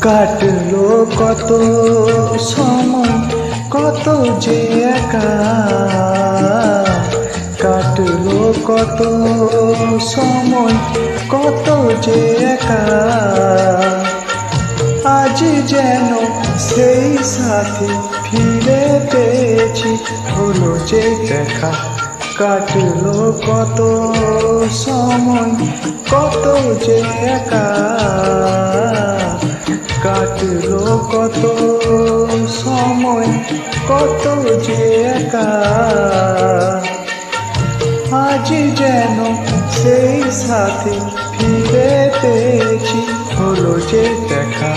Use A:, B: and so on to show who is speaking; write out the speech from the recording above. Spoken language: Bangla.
A: কাটলো কত সময়, কত যে একা। কাটলো কত সময়, কত যে একা। আজ যেন সেই সাথী ফিরে পেয়েছি, হলো যে দেখা। কাটলো কত সময়, কত যে একা। কাটলো কত সময়, কত যে একা। আজ যেন সেই সাথী ফিরে পেয়েছি, হলো যে দেখা।